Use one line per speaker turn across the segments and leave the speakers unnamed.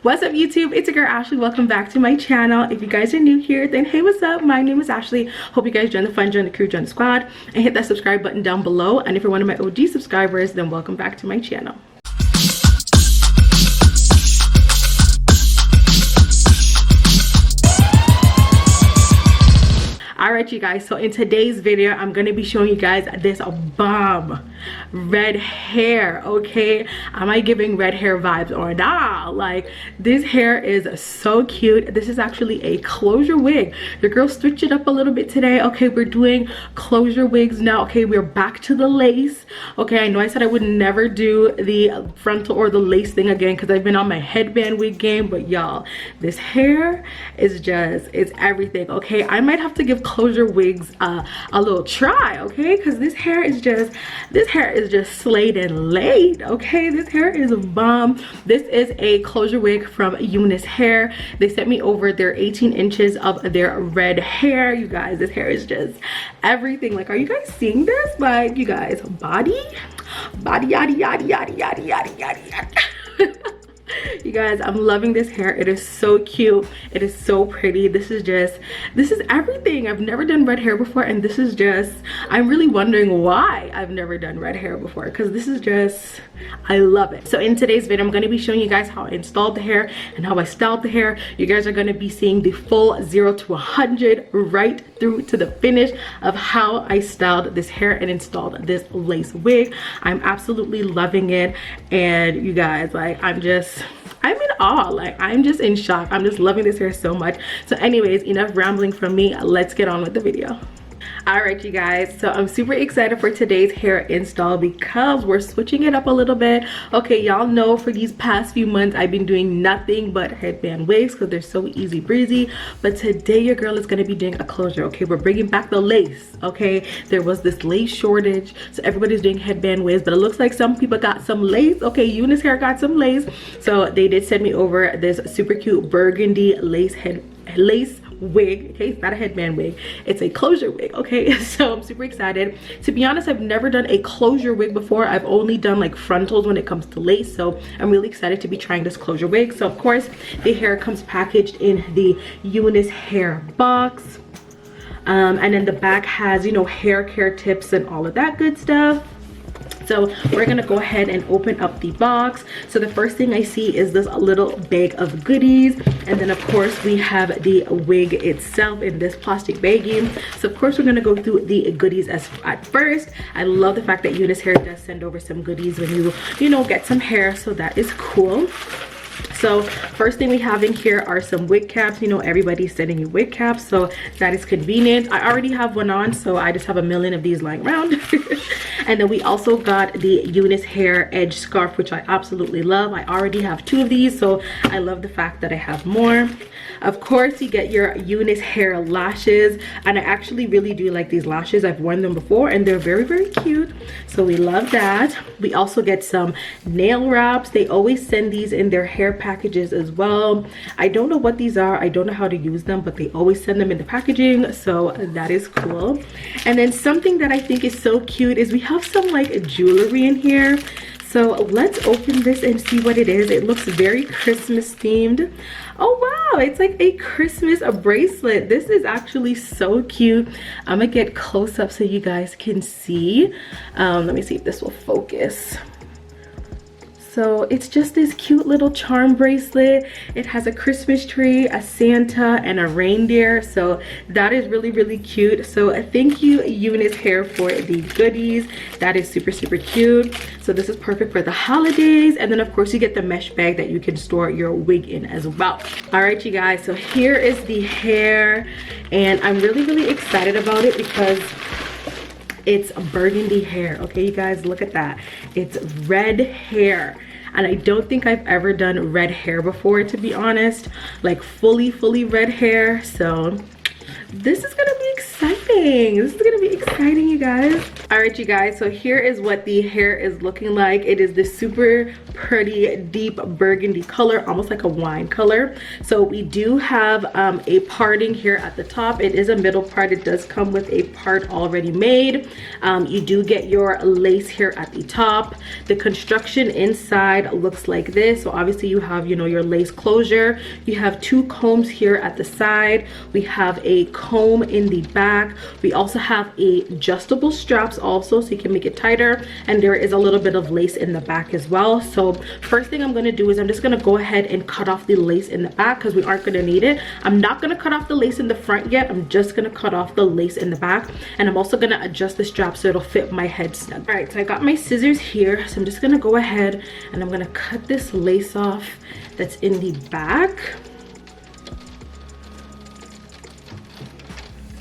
What's up YouTube? It's your girl Ashley. Welcome back to my channel. If you guys are new here, then hey, what's up? My name is Ashley. Hope you guys join the fun, join the crew, join the squad, and hit that subscribe button down below. And if you're one of my OG subscribers, then welcome back to my channel. Alright you guys, so in today's video I'm going to be showing you guys this bomb red hair. Okay, am I giving red hair vibes or not? Like, this hair is so cute. This is actually a closure wig. Your girl switched it up a little bit today. Okay, we're doing closure wigs now. Okay, we're back to the lace. Okay, I know I said I would never do the frontal or the lace thing again because I've been on my headband wig game, but y'all, this hair is just, it's everything. Okay, I might have to give closure wigs a little try, okay, because this hair is just slayed and laid. Okay, this hair is a bomb. This is a closure wig from Unice hair. They sent me over their 18 inches of their red hair. You guys, this hair is just everything. Like, are you guys seeing this? Like, you guys, body yada yada yada yada yada yada. You guys, I'm loving this hair. It is so cute. It is so pretty. This is everything. I've never done red hair before, and this is just, I'm really wondering why I've never done red hair before, because this is just, I love it. So in today's video I'm going to be showing you guys how I installed the hair and how I styled the hair. You guys are going to be seeing the full 0 to 100 right through to the finish of how I styled this hair and installed this lace wig. I'm absolutely loving it, and you guys, like, I'm in awe. Like, I'm just in shock. I'm just loving this hair so much. So anyways, enough rambling from me. Let's get on with the video. Alright you guys, so I'm super excited for today's hair install because we're switching it up a little bit. Okay, y'all know for these past few months I've been doing nothing but headband wigs because they're so easy breezy, but today your girl is going to be doing a closure. Okay, we're bringing back the lace. Okay, there was this lace shortage, so everybody's doing headband wigs, but it looks like some people got some lace. Okay, Unice hair got some lace, so they did send me over this super cute burgundy lace wig. Okay, it's not a headband wig, it's a closure wig. Okay, so I'm super excited. To be honest, I've never done a closure wig before. I've only done like frontals when it comes to lace, so I'm really excited to be trying this closure wig. So of course the hair comes packaged in the Unice hair box, and then the back has, you know, hair care tips and all of that good stuff. So we're gonna go ahead and open up the box. So the first thing I see is this little bag of goodies, and then of course we have the wig itself in this plastic baggie. So of course we're gonna go through the goodies at first. I love the fact that Unice hair does send over some goodies when you know, get some hair, so that is cool. So first thing we have in here are some wig caps. You know, everybody's sending you wig caps, so that is convenient. I already have one on, so I just have a million of these lying around. And then we also got the Unice hair edge scarf, which I absolutely love. I already have 2 of these, so I love the fact that I have more. Of course you get your Unice hair lashes, and I actually really do like these lashes. I've worn them before and they're very, very cute, so we love that. We also get some nail wraps. They always send these in their hair packages as well. I don't know what these are, I don't know how to use them, but they always send them in the packaging, so that is cool. And then something that I think is so cute is we have some like jewelry in here. So let's open this and see what it is. It looks very Christmas themed. Oh wow, it's like a Christmas bracelet. This is actually so cute. I'm gonna get close up so you guys can see. Let me see if this will focus. So it's just this cute little charm bracelet. It has a Christmas tree, a Santa, and a reindeer. So that is really, really cute. So thank you Unice hair for the goodies. That is super, super cute. So this is perfect for the holidays. And then of course you get the mesh bag that you can store your wig in as well. All right you guys, so here is the hair, and I'm really, really excited about it because it's burgundy hair. Okay you guys, look at that. It's red hair, and I don't think I've ever done red hair before, to be honest, like fully red hair. So this is gonna be exciting. This is gonna be exciting, you guys. All right, you guys, so here is what the hair is looking like. It is this super pretty deep burgundy color, almost like a wine color. So we do have a parting here at the top. It is a middle part. It does come with a part already made. You do get your lace here at the top. The construction inside looks like this. So obviously you have, you know, your lace closure. You have two combs here at the side. We have a comb in the back. We also have adjustable straps also, so you can make it tighter, and there is a little bit of lace in the back as well. So first thing I'm going to do is I'm just going to go ahead and cut off the lace in the back because we aren't going to need it. I'm not going to cut off the lace in the front yet. I'm just going to cut off the lace in the back, and I'm also going to adjust the strap so it'll fit my head snug. All right, so I got my scissors here, so I'm just going to go ahead and I'm going to cut this lace off that's in the back.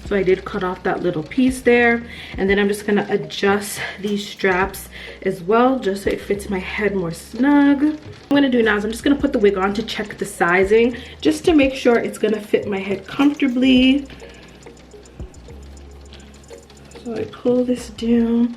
So I did cut off that little piece there, and then I'm just gonna adjust these straps as well, just so it fits my head more snug. What I'm gonna do now is I'm just gonna put the wig on to check the sizing, just to make sure it's gonna fit my head comfortably. So I pull this down.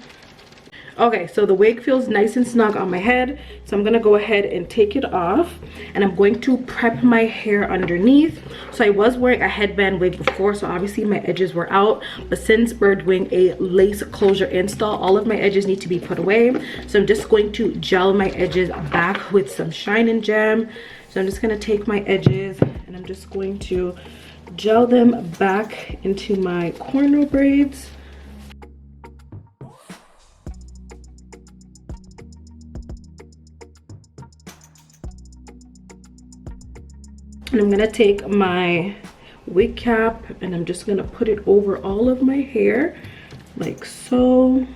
Okay, so the wig feels nice and snug on my head, so I'm gonna go ahead and take it off, and I'm going to prep my hair underneath. So I was wearing a headband wig before, so obviously my edges were out, but since we're doing a lace closure install, all of my edges need to be put away. So I'm just going to gel my edges back with some Shine and Gem. So I'm just gonna take my edges and I'm just going to gel them back into my cornrow braids. And I'm gonna take my wig cap and I'm just gonna put it over all of my hair, like so.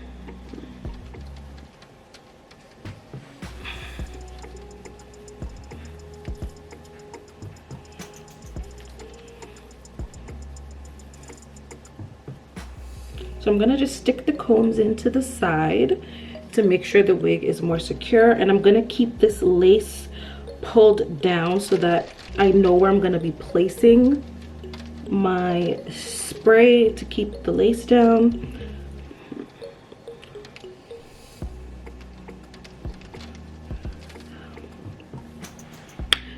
So I'm gonna just stick the combs into the side to make sure the wig is more secure, and I'm gonna keep this lace pulled down so that I know where I'm going to be placing my spray to keep the lace down.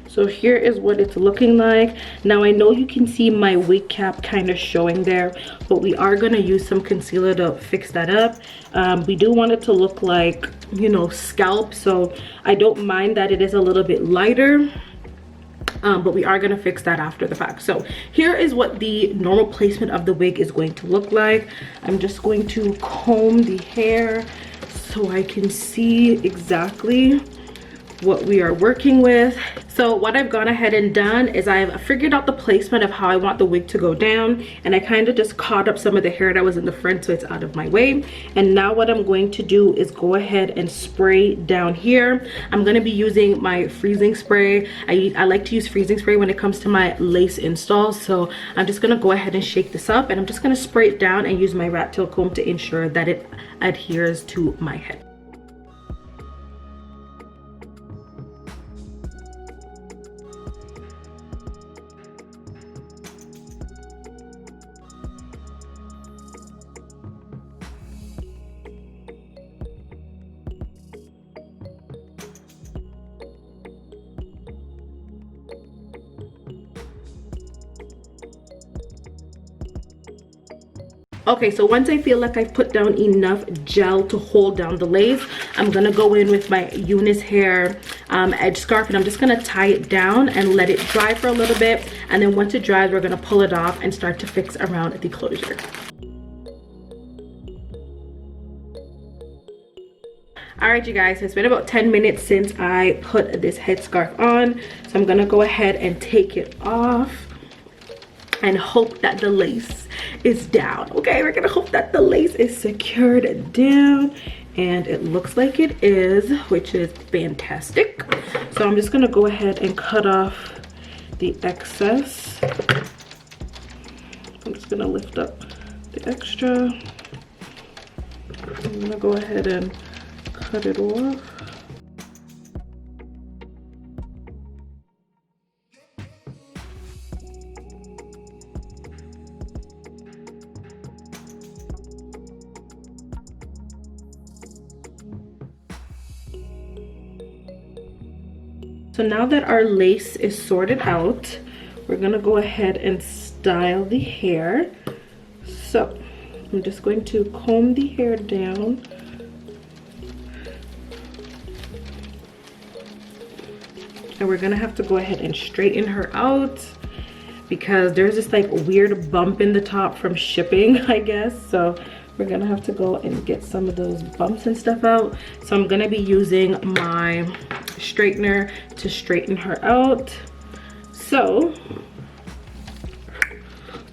So here is what it's looking like. Now I know you can see my wig cap kind of showing there, but we are going to use some concealer to fix that up. We do want it to look like, you know, scalp, so I don't mind that it is a little bit lighter. But we are going to fix that after the fact. So here is what the normal placement of the wig is going to look like. I'm just going to comb the hair so I can see exactly what we are working with. So what I've gone ahead and done is I've figured out the placement of how I want the wig to go down, and I kind of just caught up some of the hair that was in the front so it's out of my way. And now what I'm going to do is go ahead and spray down here. I'm going to be using my freezing spray. I like to use freezing spray when it comes to my lace installs, so I'm just going to go ahead and shake this up, and I'm just going to spray it down and use my rat tail comb to ensure that it adheres to my head. Okay, so once I feel like I've put down enough gel to hold down the lace, I'm gonna go in with my Unice hair edge scarf, and I'm just gonna tie it down and let it dry for a little bit. And then once it dries, we're gonna pull it off and start to fix around the closure. All right, you guys, so it's been about 10 minutes since I put this headscarf on, so I'm gonna go ahead and take it off and hope that the lace is down. Okay, we're gonna hope that the lace is secured down, and it looks like it is, which is fantastic. So I'm just gonna go ahead and cut off the excess. I'm just gonna lift up the extra. I'm gonna go ahead and cut it off. So now that our lace is sorted out, we're gonna go ahead and style the hair. So I'm just going to comb the hair down. And we're gonna have to go ahead and straighten her out because there's this like weird bump in the top from shipping, I guess. So we're gonna have to go and get some of those bumps and stuff out. So I'm gonna be using my straightener to straighten her out. So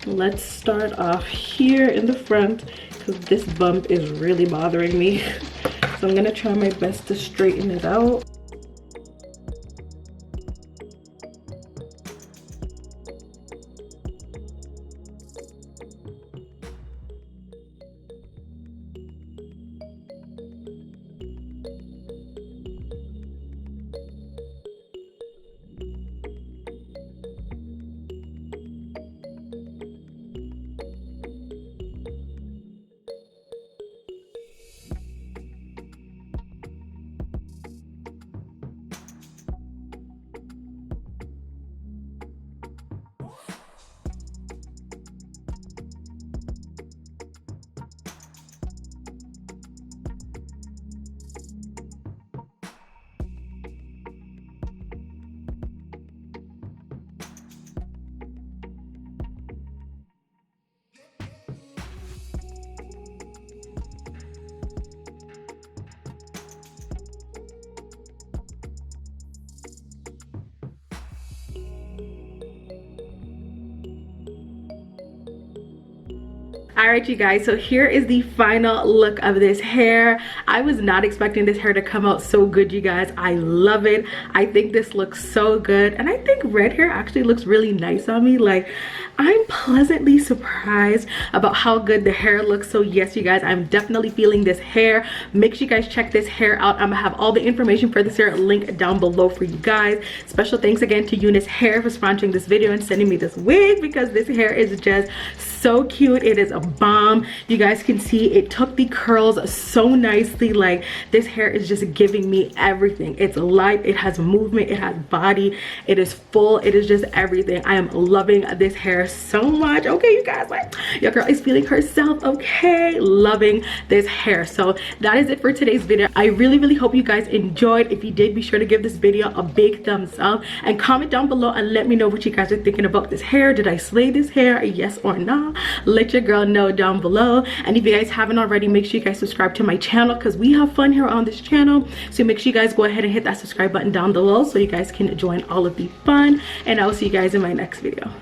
let's start off here in the front because this bump is really bothering me. So I'm gonna try my best to straighten it out. All right, you guys, so here is the final look of this hair. I was not expecting this hair to come out so good, you guys. I love it. I think this looks so good, and I think red hair actually looks really nice on me. Like, I'm pleasantly surprised about how good the hair looks. So yes, you guys, I'm definitely feeling this hair. Make sure you guys check this hair out. I'm gonna have all the information for this hair linked down below for you guys. Special thanks again to Unice Hair for sponsoring this video and sending me this wig because this hair is just so cute. It is a bomb. You guys can see it took the curls so nicely. Like, this hair is just giving me everything. It's light, it has movement, it has body, it is full, it is just everything. I am loving this hair so much. Okay, you guys, like, your girl is feeling herself. Okay, loving this hair. So that is it for today's video. I really hope you guys enjoyed. If you did, be sure to give this video a big thumbs up and comment down below and let me know what you guys are thinking about this hair. Did I slay this hair, yes or no? Let your girl know down below. And if you guys haven't already, make sure you guys subscribe to my channel because we have fun here on this channel. So make sure you guys go ahead and hit that subscribe button down below so you guys can join all of the fun, and I will see you guys in my next video.